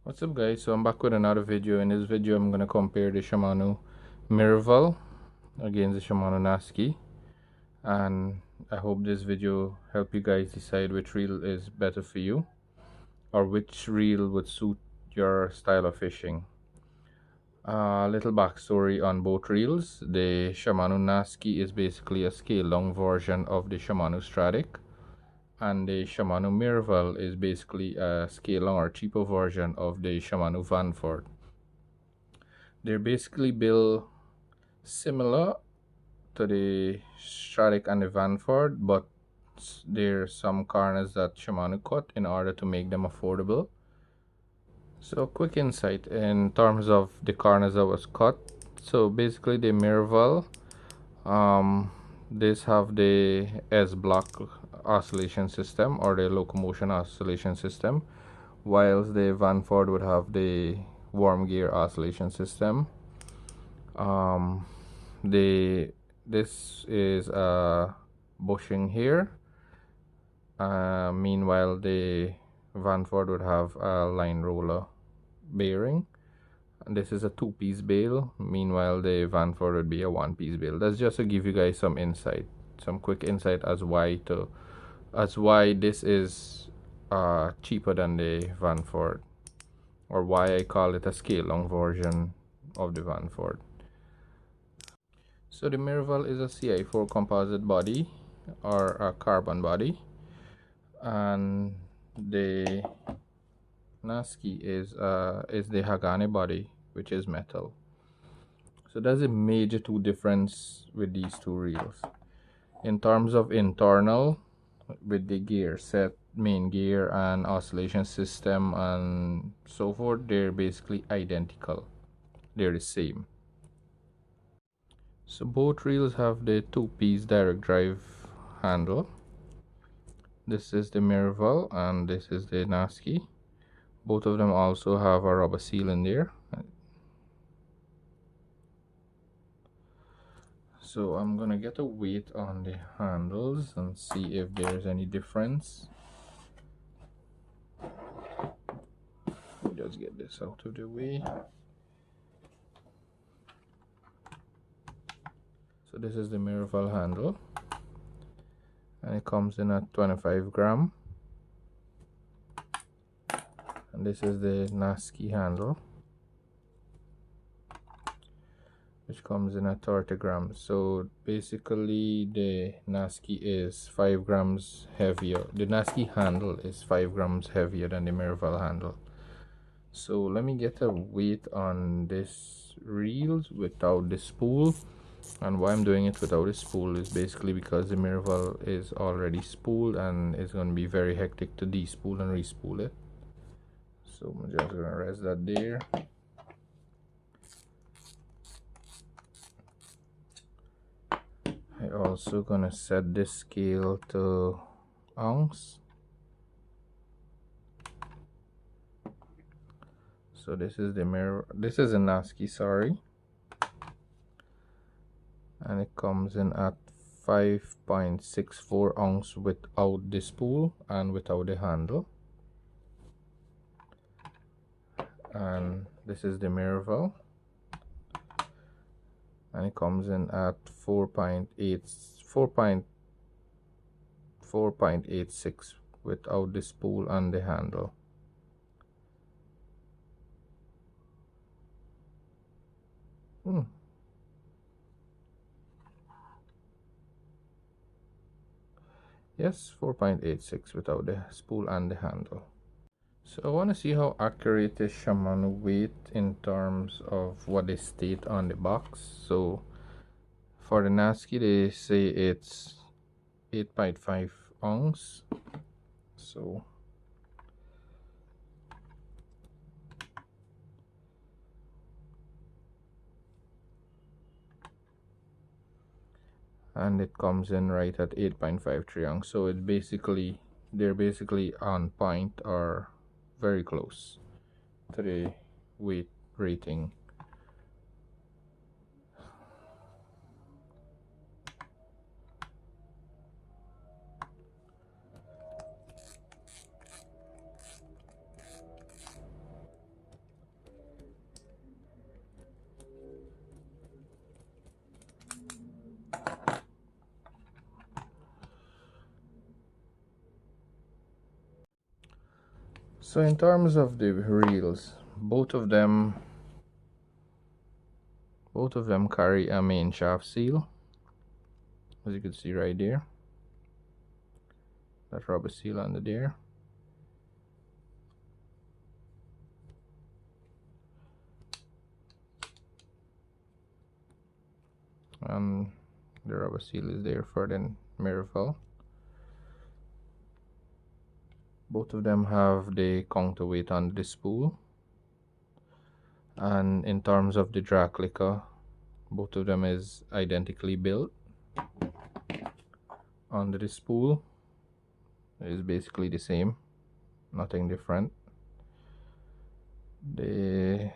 What's up guys, so I'm back with another video. In this video I'm going to compare the Shimano Miravel against the Shimano Nasci, and I hope this video help you guys decide which reel is better for you or which reel would suit your style of fishing. A little backstory on both reels. The Shimano Nasci is basically a scale down version of the Shimano stradic, and the Shimano Miravel is basically a scale down or cheaper version of the Shimano Vanford. They're basically built similar to the stradic and the vanford, but there's some corners that Shimano cut in order to make them affordable. So quick insight in terms of the corners that was cut. So basically the Miravel, this have the S-block oscillation system or the locomotion oscillation system, whilst the vanford would have the worm gear oscillation system. This is a bushing here. Meanwhile the vanford would have a line roller bearing, and this is a two-piece bail. Meanwhile the vanford would be a one-piece bail. That's just to give you guys some insight, some quick insight as why this is cheaper than the vanford, or why I call it a scale down version of the vanford. So the Miravel is a CI4 composite body or a carbon body, and the Nasci is the Hagane body, which is metal. So there's a major difference with these two reels. In terms of internal, with the gear set, main gear and oscillation system and so forth, they're basically identical. They're the same. So both reels have the two-piece direct drive handle. This is the Miravel and this is the Nasci. Both of them also have a rubber seal in there. So I'm gonna get a weight on the handles and see if there's any difference. Just get this out of the way. So this is the Miravel handle, and it comes in at 25 gram, and this is the Nasci handle, which comes in at 30 grams. So basically the Nasci is 5 grams heavier. The Nasci handle is 5 grams heavier than the Miravel handle. So let me get a weight on this reels without the spool. And why I'm doing it without a spool is basically because the Miravel is already spooled and it's going to be very hectic to despool and respool it. So I'm just going to rest that there. I also going to set this scale to ounce. So this is a Nasci, sorry. And it comes in at 5.64 ounce without the spool and without the handle. And this is the Miravel, and it comes in at 4.86 without the spool and the handle. Yes, 4.86 without the spool and the handle. So I want to see how accurate is Shimano weight in terms of what they state on the box. So for the Nasci they say it's 8.5 ounce. So and it comes in right at 8.53 ounce. So it's basically, they're basically on point or very close to the weight rating. So in terms of the reels, both of them carry a main shaft seal, as you can see right there. That rubber seal under there. And the rubber seal is there for the Miravel. Both of them have the counterweight on the spool. And in terms of the drag clicker, both of them is identically built. Under the spool is basically the same, nothing different. The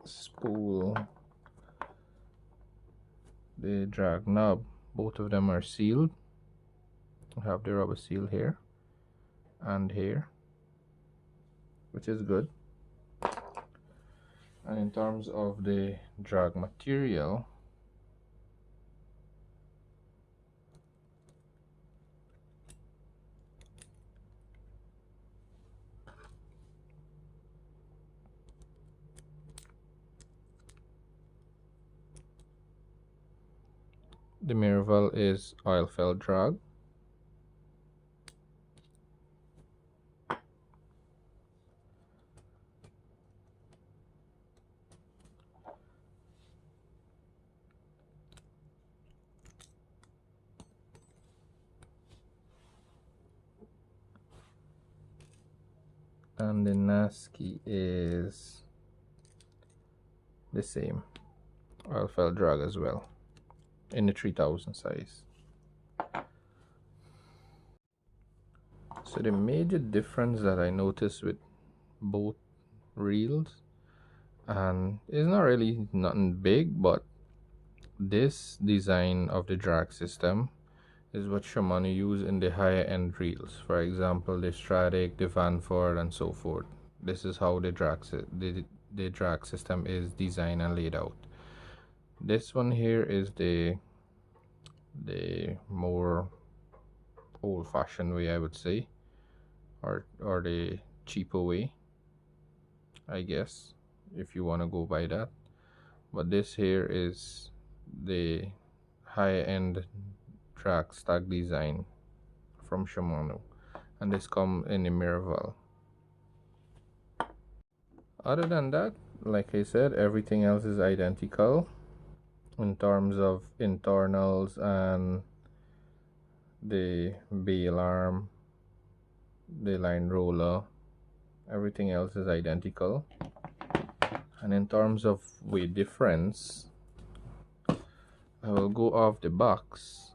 spool, the drag knob, both of them are sealed. I have the rubber seal here and here, which is good. And in terms of the drag material, the Miravel is oil felt drag. And the Nasci is the same, oil felt drag as well, in the 3000 size. So the major difference that I noticed with both reels, and it's not really nothing big, but this design of the drag system is what Shimano use in the higher end reels. For example, the Stradic, the Vanford, and so forth. This is how the drag system is designed and laid out. This one here is the more old-fashioned way, I would say, or the cheaper way, I guess, if you want to go by that. But this here is the high-end drag stack design from Shimano, and this come in the Miravel. Other than that, like I said, everything else is identical in terms of internals and the bail arm, the line roller. Everything else is identical. And in terms of weight difference, I will go off the box,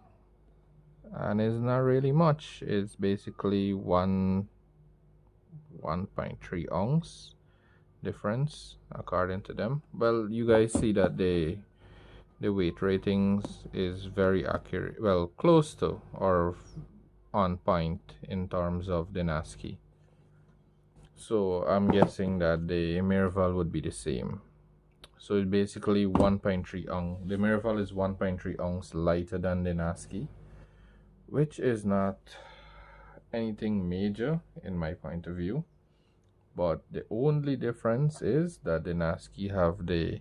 and it's not really much. It's basically 1.3 ounce difference according to them. Well, you guys see that the weight ratings is very accurate, well, close to or on point in terms of the Nasci. So I'm guessing that the Miravel would be the same. So it's basically 1.3 ounce. The Miravel is 1.3 ounce lighter than the Nasci, which is not anything major in my point of view. But the only difference is that the Nasci have the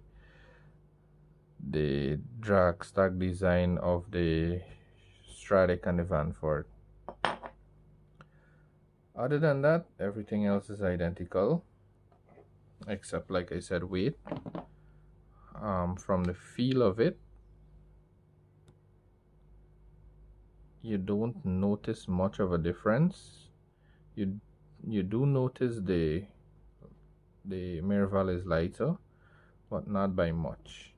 drag stack design of the Stradic and the Vanford. Other than that, everything else is identical, except, like I said, weight. From the feel of it, you don't notice much of a difference. You do notice the Miravel is lighter, but not by much.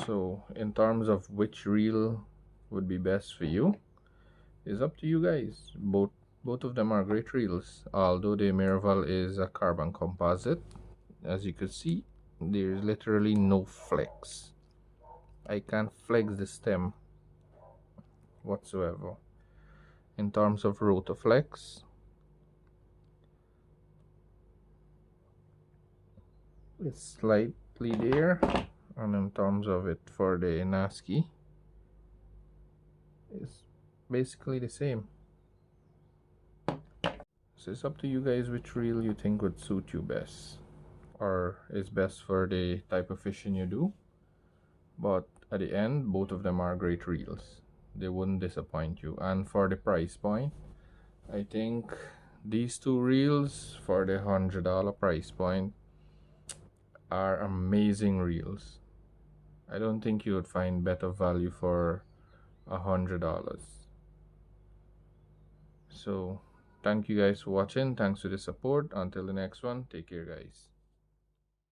So in terms of which reel would be best for you, is up to you guys. Both of them are great reels, although the Miravel is a carbon composite. As you can see, there's literally no flex. I can't flex the stem whatsoever. In terms of rotor flex, it's slightly there, and in terms of it for the Nasci, it's basically the same. So it's up to you guys which reel you think would suit you best or is best for the type of fishing you do. But at the end, both of them are great reels. They wouldn't disappoint you. And for the price point, I think these two reels for the $100 price point are amazing reels. I don't think you would find better value for $100. So thank you guys for watching. Thanks for the support. Until the next one, take care guys.